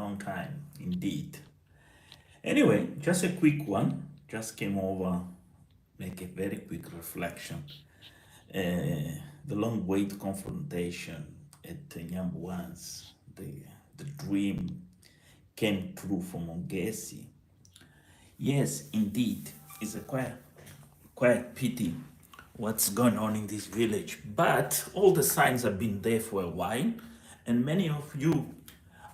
long time indeed. Anyway, just a quick one. Just came over, make a very quick reflection. The long wait confrontation at Nyambuans, the dream came true for Mogesi. Yes, indeed, it's a quite pity what's going on in this village. But all the signs have been there for a while, and many of you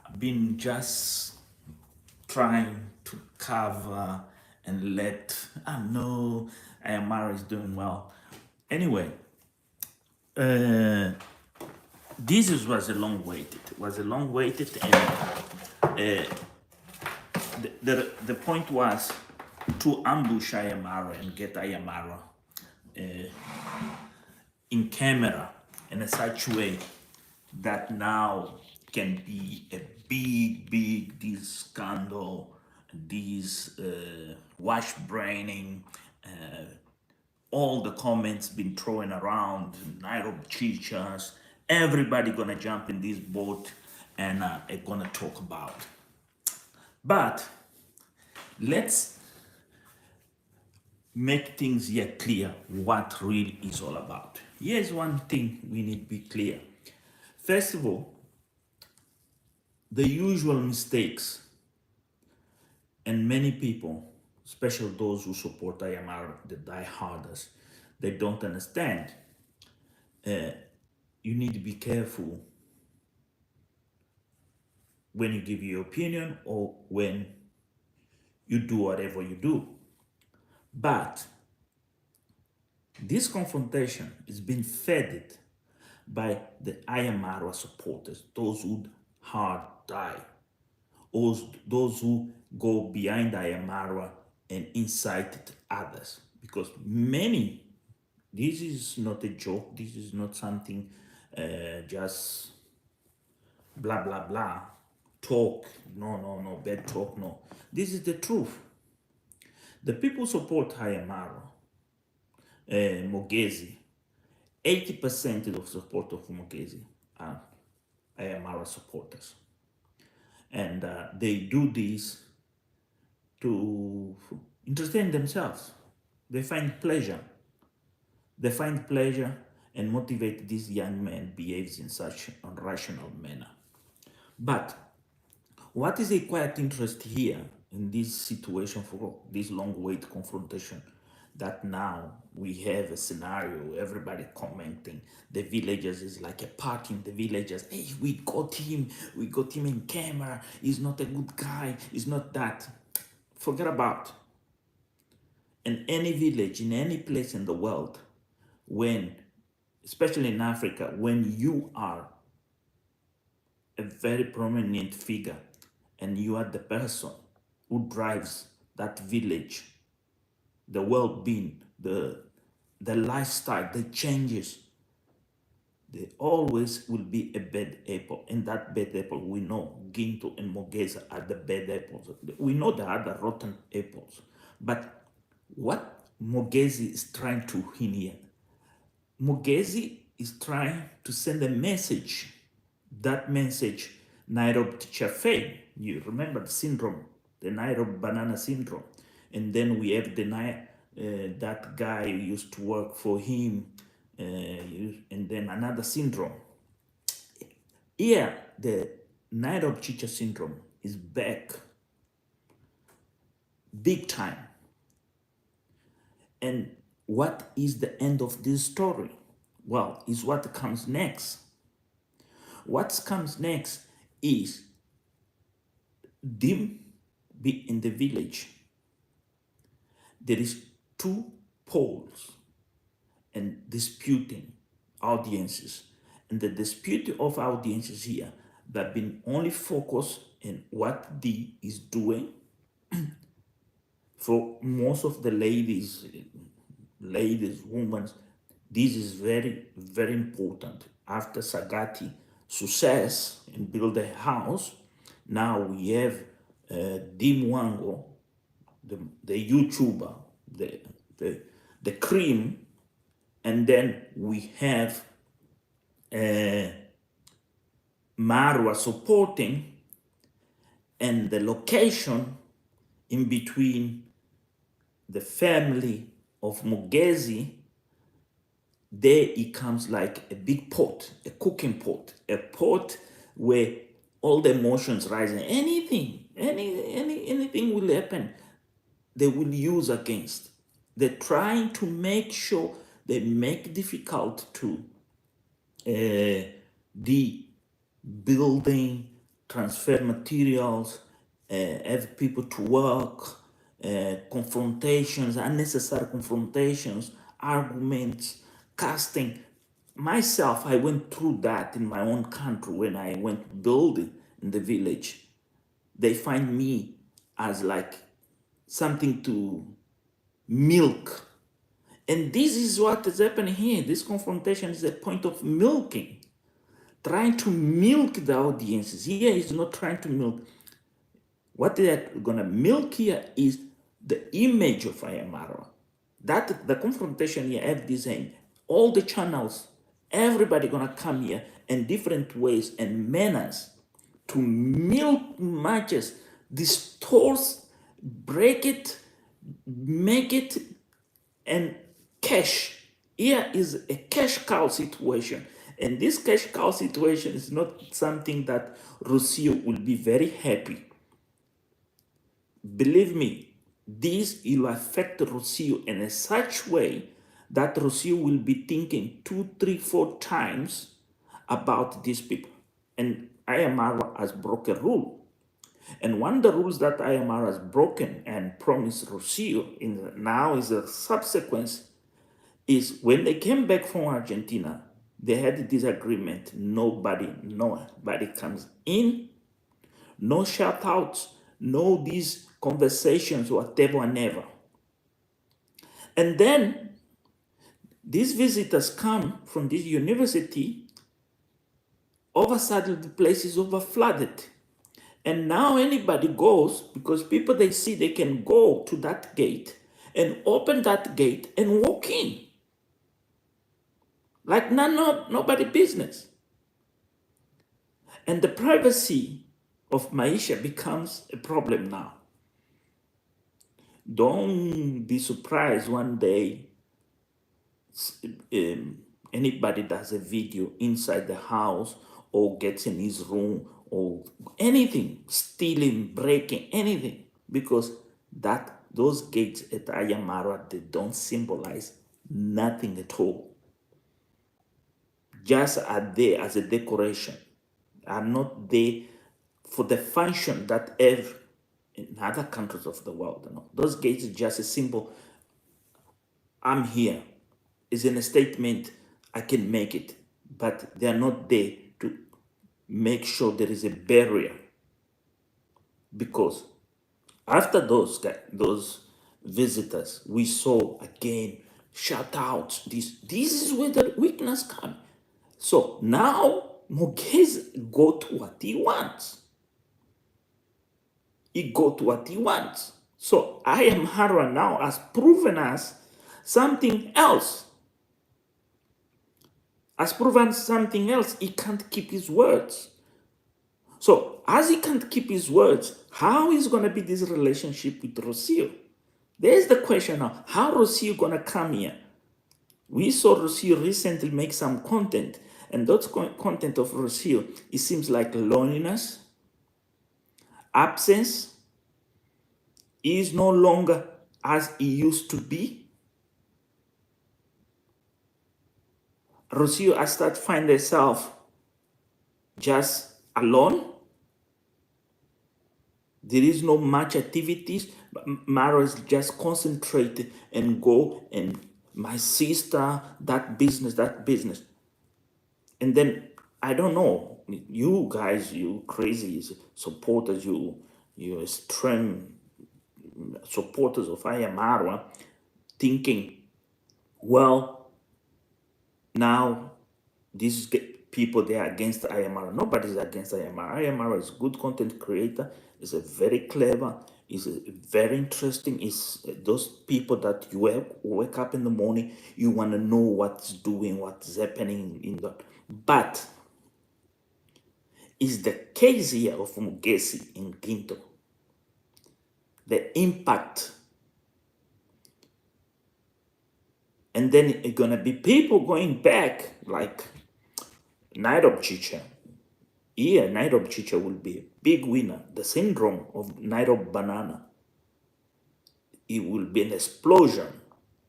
have been just trying to cover and let I know Ayamara is doing well. Anyway, uh, was a long waited. It was a long waited, and the point was to ambush Ayamara and get Ayamara in camera in a such way that now can be a big this scandal, this wash braining, all the comments been thrown around, Nairobi chichas, everybody gonna jump in this boat and gonna talk about. But let's make things yet clear what really is all about. Here's one thing we need to be clear. First of all, the usual mistakes, and many people, especially those who support IMR, the dieharders, they don't understand. You need to be careful when you give your opinion or when you do whatever you do. But this confrontation is being fed by the IMR supporters, those who hard die, those who go behind IMR and incite others. Because many, this is not a joke, this is not something just blah blah blah talk, no bad talk, no, this is the truth. The people support Hayamaro, Mogesi. 80% of support of Mogesi are Hayamaro supporters, and they do this to entertain themselves. They find pleasure. And motivate this young man behaves in such an irrational manner. But what is a quiet interest here in this situation for this long wait confrontation, that now we have a scenario, everybody commenting, the villagers is like a party in the villagers. Hey, we got him in camera, he's not a good guy, he's not that. Forget about. In any village, in any place in the world, when, especially in Africa, when you are a very prominent figure and you are the person who drives that village, the well-being, the lifestyle, the changes, there always will be a bad apple. And that bad apple, we know Ginto and Mogesa are the bad apples. We know there are the rotten apples. But what Mogesi is trying to hint here, Mogesi is trying to send a message. That message, Nairobi teacher failed. You remember the syndrome, the Nairobi banana syndrome. And then we have that guy who used to work for him, and then another syndrome. Here, the Nairobi teacher syndrome is back big time. And what is the end of this story? Well, is what comes next. What comes next is them be in the village. There is two poles and disputing audiences. And the dispute of audiences here that been only focused in what D is doing. For most of the ladies, women, this is very, very important. After Sagati success in build a house, now we have Dimwango, the YouTuber, the cream, and then we have Marwa supporting, and the location in between the family of Mogesi, there it comes like a big pot, a cooking pot, a pot where all the emotions rise. Anything will happen, they will use against. They're trying to make sure they make difficult to the building, transfer materials, have people to work, confrontations, unnecessary confrontations, arguments, casting. Myself, I went through that in my own country when I went building in the village. They find me as like something to milk. And this is what is happening here. This confrontation is a point of milking, trying to milk the audiences. Here is not trying to milk. What they are going to milk here is the image of Ayamaro. That the confrontation here have this aim. All the channels, everybody going to come here in different ways and manners to milk matches, distort, break it, make it, and cash. Here is a cash cow situation. And this cash cow situation is not something that Rocio will be very happy. Believe me, this will affect Rocio in a such way that Rocio will be thinking 2, 3, 4 times about these people. And Ayamara has broken a rule. And one of the rules that Ayamara has broken and promised Rocio in now is a subsequence is when they came back from Argentina, they had a disagreement. Nobody comes in, no shout outs, no these conversations, whatever and ever. And then these visitors come from this university, all of a sudden the place is over flooded. And now anybody goes, because people they see they can go to that gate and open that gate and walk in. Like nobody business. And the privacy of Maisha becomes a problem now. Don't be surprised one day anybody does a video inside the house or gets in his room or anything, stealing, breaking, anything, because those gates at Ayamara, they don't symbolize nothing at all. Just are there as a decoration, are not there for the function that have in other countries of the world. You know? Those gates are just a symbol. I'm here. It's in a statement. I can make it, but they are not there to make sure there is a barrier. Because after those visitors, we saw again shout outs. This is where the weakness comes. So now Mogesi got what he wants. He got what he wants. So Ayamara now has proven us something else. Has proven something else. He can't keep his words. So as he can't keep his words, how is going to be this relationship with Rocio? There's the question now. How Rocio going to come here? We saw Rocio recently make some content, and that content of Rocio, it seems like loneliness, absence. He is no longer as he used to be. Rocio has started find herself just alone. There is no much activities. Mara is just concentrated and go and my sister, that business. And then, I don't know, you guys, you crazy supporters, you extreme supporters of Ayamara, thinking, well, now these people, they are against Ayamara. Nobody's against Ayamara. Ayamara is a good content creator. Is a very clever. Is very interesting. Is those people that you wake up in the morning, you want to know what's doing, what's happening in that. But is the case here of Mogesi in Ginto. The impact. And then it's gonna be people going back like Nairobi Chicha. Here, Nairobi Chicha will be a big winner. The syndrome of Nairobi banana. It will be an explosion.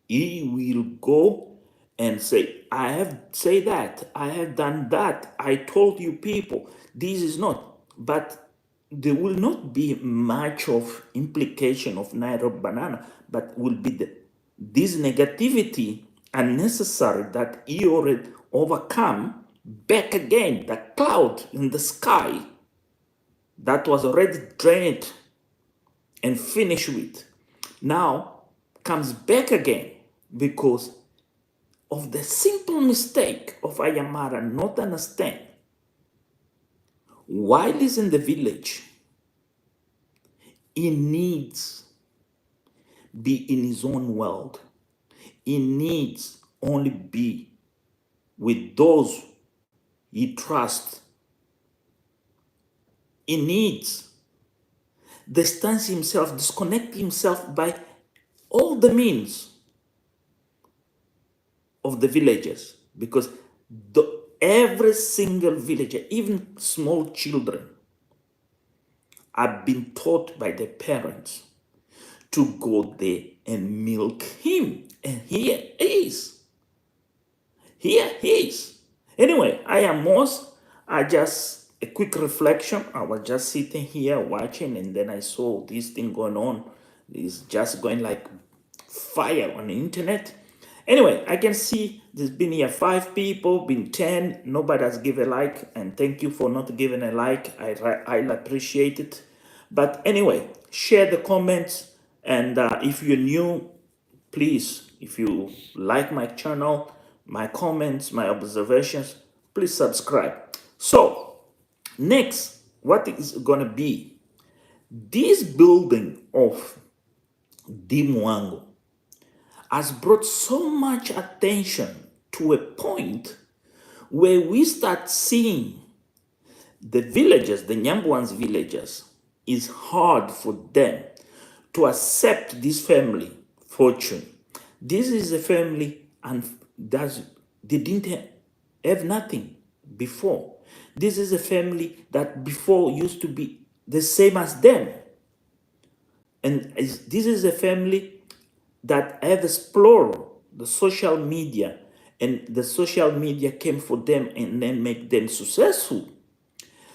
He will go and say, I have said that, I have done that, I told you people, this is not. But there will not be much of implication of Nairobi banana, but will be this negativity unnecessary that he already overcome back again, the cloud in the sky that was already drained and finished with, now comes back again because of the simple mistake of Ayamara not understand. While he's in the village, he needs be in his own world. He needs only be with those he trusts. He needs distance himself, disconnect himself by all the means of the villagers, because every single villager, even small children, have been taught by their parents to go there and milk him. And here he is. Here he is. Anyway, I am Moss. I just, a quick reflection. I was just sitting here watching, and then I saw this thing going on. It's just going like fire on the internet. Anyway, I can see there's been here 5 people, been 10. Nobody has given a like, and thank you for not giving a like. I appreciate it. But anyway, share the comments, and if you're new, please, if you like my channel, my comments, my observations, please subscribe. So next, what is gonna be this building of Dimwango has brought so much attention to a point where we start seeing the villagers, the Nyambwans villagers, is hard for them to accept this family fortune. This is a family and they didn't have nothing before. This is a family that before used to be the same as them. And this is a family that have explored the social media, and the social media came for them and then make them successful.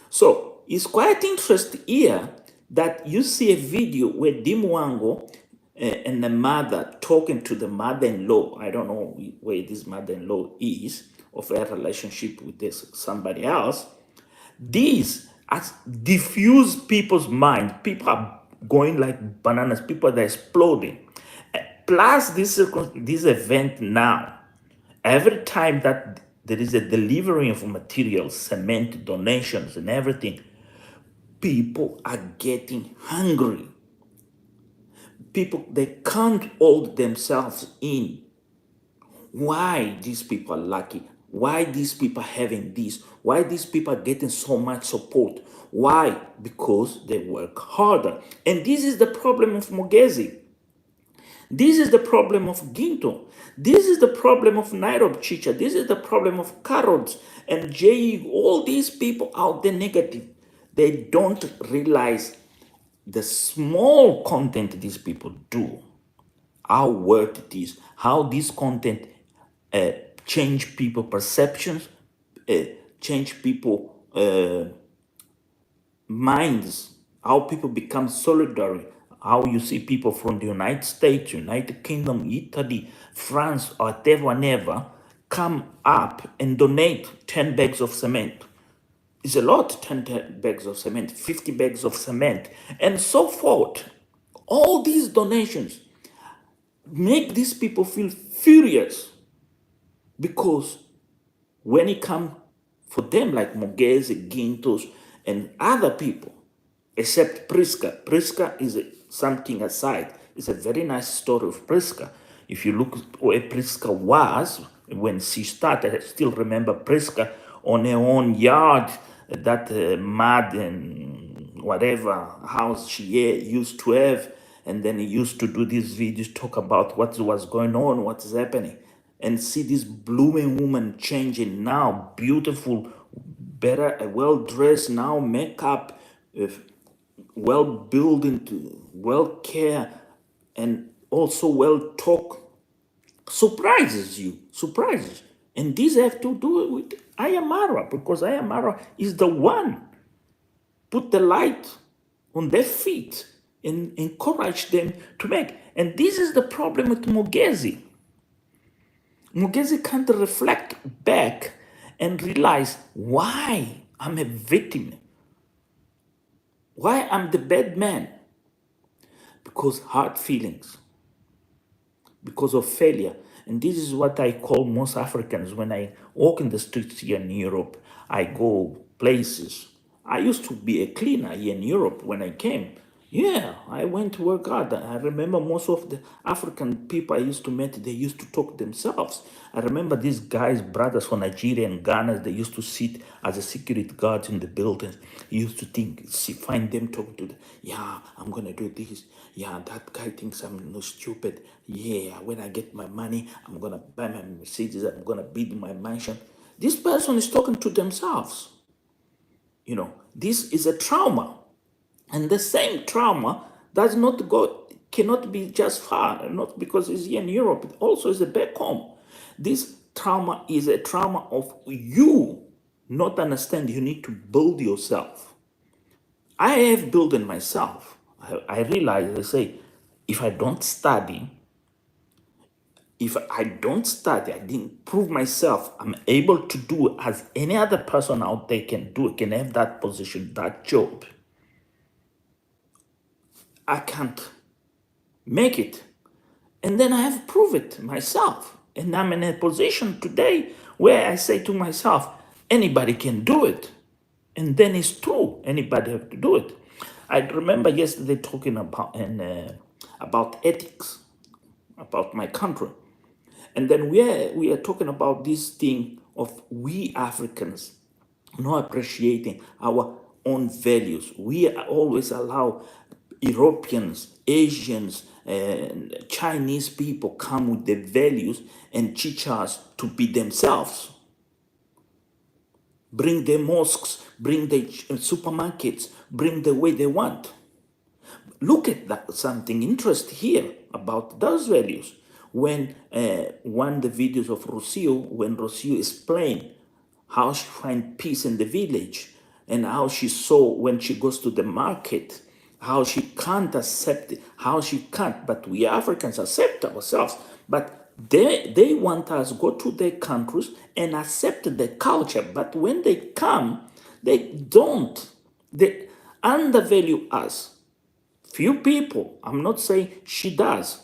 So it's quite interesting here that you see a video where Dimwango and the mother talking to the mother-in-law. I don't know where this mother-in-law is, of a relationship with somebody else. This has diffused people's mind. People are going like bananas. People are exploding. Plus this event now, every time that there is a delivery of materials, cement, donations, and everything, people are getting hungry. People, they can't hold themselves in. Why these people are lucky? Why these people are having this? Why these people are getting so much support? Why? Because they work harder. And this is the problem of Mogesi. This is the problem of Ginto. This is the problem of Nairobi Chicha. This is the problem of Carrots and Jay. All these people out there negative. They don't realize the small content these people do, how worth it is, how this content change people perceptions, change people minds, how people become solidary, how you see people from the United States, United Kingdom, Italy, France, or whatever, come up and donate 10 bags of cement. It's a lot, 10 bags of cement, 50 bags of cement, and so forth. All these donations make these people feel furious, because when it comes for them, like Mogesi, Gintos, and other people, except Priska is something aside. It's a very nice story of Priska. If you look where Priska was when she started, I still remember Priska on her own yard, that mud and whatever house she used to have, and then he used to do these videos, talk about what was going on, what is happening, and see this blooming woman changing now, beautiful, better, well dressed now, makeup, well built into, well care, and also well talk, surprises. And this have to do with Ayamara, because Ayamara is the one put the light on their feet and encourage them to make. And this is the problem with Mogesi. Mogesi can't reflect back and realize why I'm a victim, why I'm the bad man, because hard feelings, because of failure. And this is what I call most Africans when I walk in the streets here in Europe. I go places. I used to be a cleaner here in Europe when I came. Yeah, I went to work hard. I remember most of the African people I used to meet, they used to talk themselves. I remember these guys, brothers from Nigeria and Ghana, they used to sit as a security guards in the buildings. You used to think, see, find them talking to them. Yeah, I'm going to do this. Yeah, that guy thinks I'm no stupid. Yeah, when I get my money, I'm going to buy my Mercedes. I'm going to build my mansion. This person is talking to themselves. You know, this is a trauma. And the same trauma does not go, cannot be just far, not because it's here in Europe, it also is back home. This trauma is a trauma of you not understand you need to build yourself. I have built it myself. I realize, I say, if I don't study, I didn't prove myself, I'm able to do as any other person out there can do, can have that position, that job. I can't make it. And then I have proved it myself. And I'm in a position today where I say to myself, anybody can do it. And then it's true. Anybody have to do it. I remember yesterday talking about ethics, about my country. And then we are talking about this thing of we Africans not appreciating our own values. We always allow Europeans, Asians, and Chinese people come with their values and teach us to be themselves. Bring their mosques, bring their supermarkets, bring the way they want. Look at that, something interesting here about those values. When one of the videos of Rocio, when Rocio explained how she find peace in the village and how she saw when she goes to the market, how she can't accept it, how she can't, but we Africans accept ourselves. But they want us go to their countries and accept the culture. But when they come, they don't. They undervalue us. Few people, I'm not saying she does.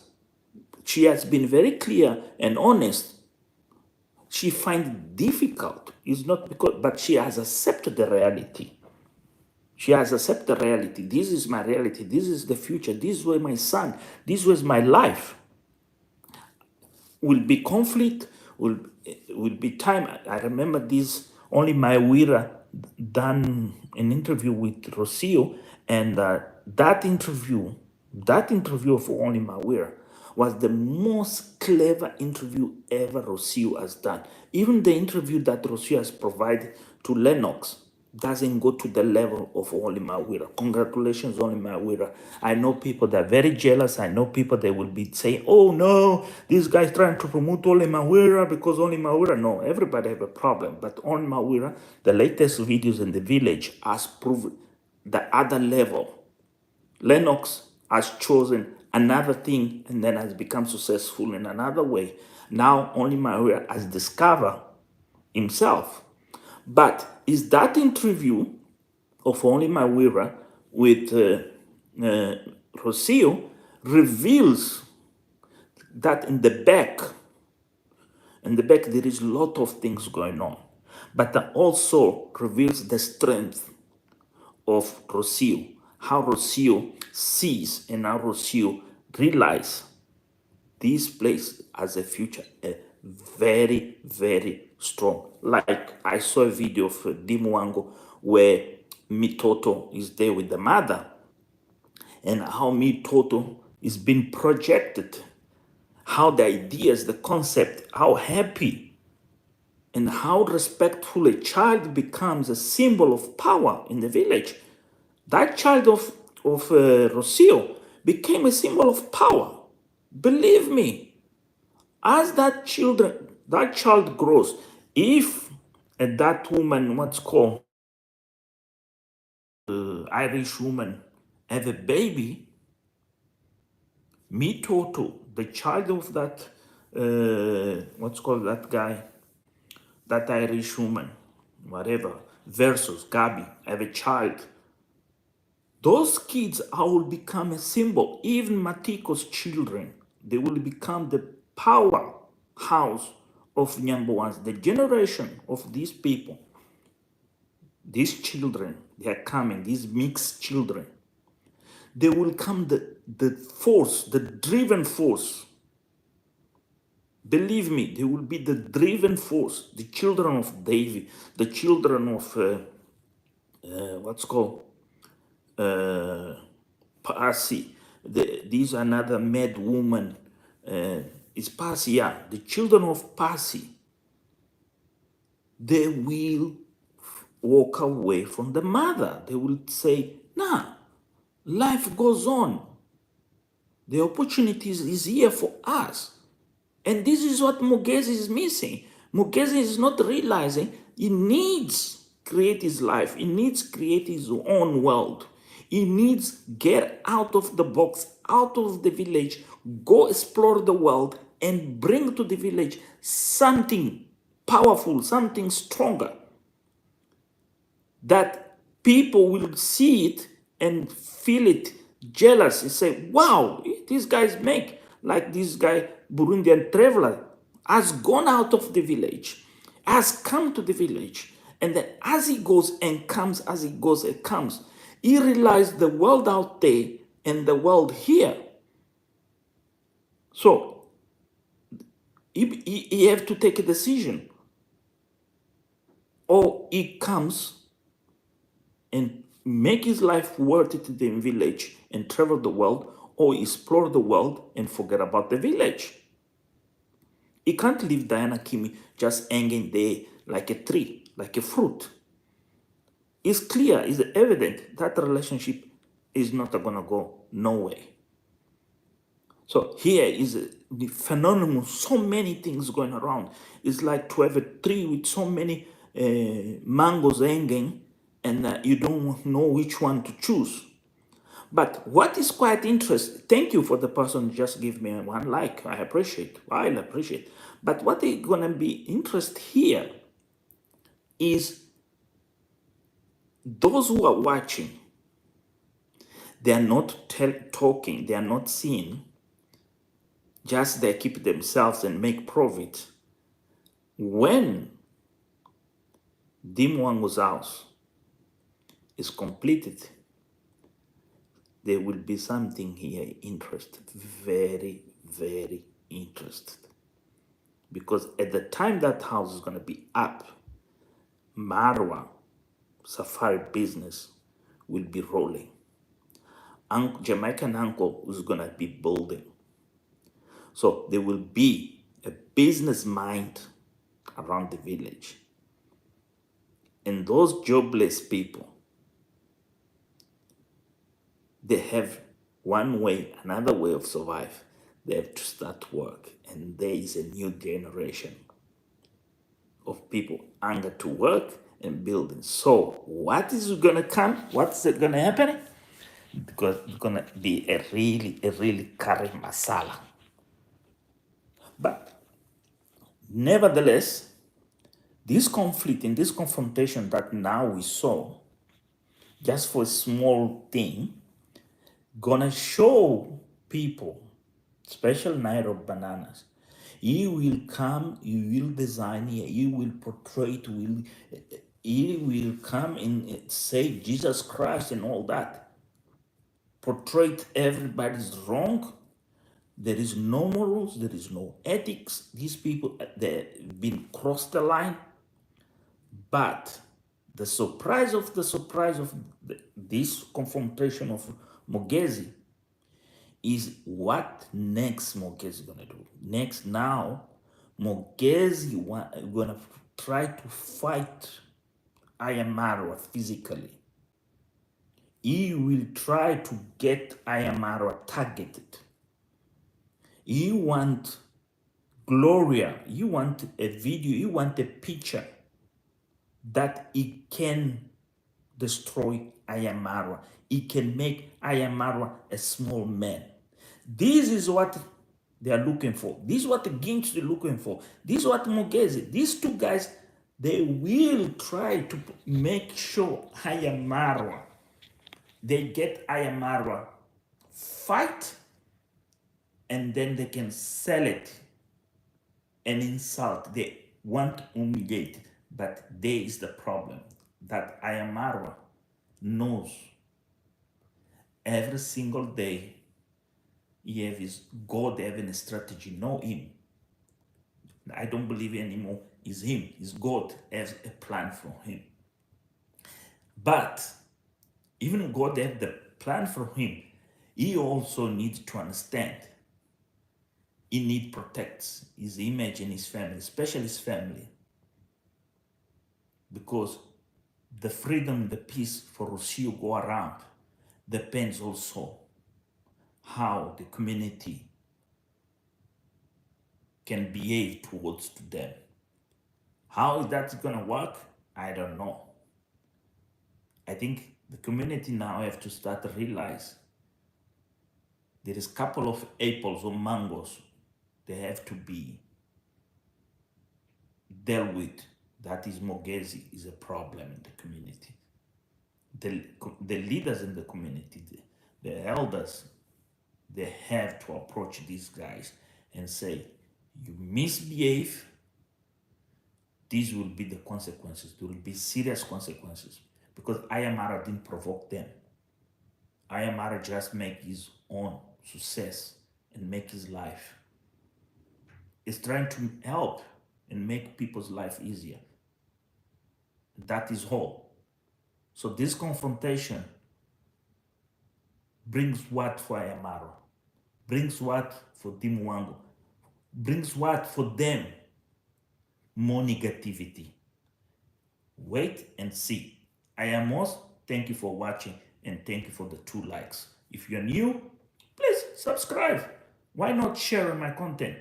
She has been very clear and honest. She finds it difficult. It's not because, but she has accepted the reality. She has accepted the reality. This is my reality. This is the future. This was my son. This was my life. Will be conflict. Will be time. I remember this. Only my Wira done an interview with Rocio, and that interview of Only Mawira was the most clever interview ever Rocio has done. Even the interview that Rocio has provided to Lennox doesn't go to the level of Only Mawira. Congratulations, Only Mawira. I know people that are very jealous. I know people that will be saying, oh no, this guy's trying to promote Only Mawira because Only Mawira. No, everybody have a problem. But Only Mawira, the latest videos in the village has proved the other level. Lennox has chosen another thing and then has become successful in another way. Now Only Mawira has discovered himself. But is that interview of Only Mawira with Rocio reveals that in the back there is a lot of things going on, but that also reveals the strength of Rocio, how Rocio sees and how Rocio realizes this place as a future, a very, very strong. Like I saw a video of Dimwango where Mitoto is there with the mother, and how Mitoto is being projected, how the ideas, the concept, how happy and how respectful a child becomes a symbol of power in the village. That child of Rocio became a symbol of power. Believe me, as that child grows, if that woman, what's called Irish woman, have a baby, me Toto, the child of that, what's called that guy, that Irish woman, whatever, versus Gabi, have a child. Those kids will become a symbol. Even Matiko's children, they will become the powerhouse of Nyambawans, the generation of these people. These children, they are coming, these mixed children. They will come the force, the driven force. Believe me, they will be the driven force. The children of David, the children of what's called Pasi. These another mad woman. Is Pasi, yeah. The children of Pasi, they will walk away from the mother. They will say, nah, life goes on. The opportunities is here for us. And this is what Mogesi is missing. Mogesi is not realizing he needs create his life. He needs create his own world. He needs get out of the box, out of the village, go explore the world and bring to the village something powerful, something stronger, that people will see it and feel it jealous and say, wow, these guys make, like this guy, Burundian traveler, has gone out of the village, has come to the village. And then as he goes and comes, as he goes and comes, he realized the world out there and the world here. So he have to take a decision. Or he comes and make his life worth it in the village and travel the world, or explore the world and forget about the village. He can't leave Diana Kimi just hanging there like a tree, like a fruit. It's clear, it's evident that relationship is not going to go nowhere. So here is the phenomenon, so many things going around. It's like to have a tree with so many mangoes hanging, and you don't know which one to choose. But what is quite interesting, thank you for the person who just give me one like. I appreciate, I'll appreciate. But what is going to be interest here is those who are watching, they are not talking, they are not seeing, just they keep themselves and make profit. When Dimwango's house is completed, there will be something here interested, very, very interested. Because at the time that house is going to be up, Marwa safari business will be rolling. Jamaican uncle is going to be building. So there will be a business mind around the village. And those jobless people, they have one way, another way of survive. They have to start work. And there is a new generation of people eager to work and building. So what is going to come? What's going to happen? Because it's going to be a really curry masala. But nevertheless, this conflict and this confrontation that now we saw, just for a small thing, gonna show people, special Nairobi bananas. He will come, he will design here, he will portray it, he will come and say Jesus Christ and all that. Portray everybody's wrong. There is no morals, there is no ethics. These people, they've been crossed the line. But The surprise of this confrontation of Mogesi is what next Mogesi gonna do. Next now, Mogesi gonna try to fight Ayamarwa physically. He will try to get Ayamarwa targeted. He want Gloria, you want a video, you want a picture that it can destroy Ayamarwa. It can make Ayamarwa a small man. This is what they are looking for. This is what the Ginks are looking for. This is what Mogesi, these two guys, they will try to make sure Ayamarwa, they get Ayamarwa fight, and then they can sell it and insult. They want to humiliate. But there is the problem that Ayamarwa knows every single day he have his God having a strategy, know him. I don't believe anymore is him, is God has a plan for him. But even God has the plan for him, he also needs to understand he need protect his image and his family, especially his family. Because the freedom, the peace for Rocio go around depends also how the community can behave towards to them. How is that gonna work? I don't know. I think the community now have to start to realize there is a couple of apples or mangoes they have to be dealt with. That is Mogesi is a problem in the community. The leaders in the community, the elders, they have to approach these guys and say, you misbehave, these will be the consequences. There will be serious consequences because Ayamara didn't provoke them. Ayamara just make his own success and make his life. He's trying to help and make people's life easier. That is all. So this confrontation brings what for Ayamara? Brings what for Dimwango? Brings what for them? More negativity. Wait and see. I am most. Thank you for watching and thank you for the 2 likes. If you're new, please subscribe. Why not share my content?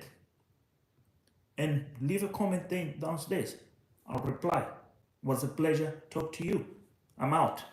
And leave a comment downstairs. I'll reply. It was a pleasure. Talk to you. I'm out.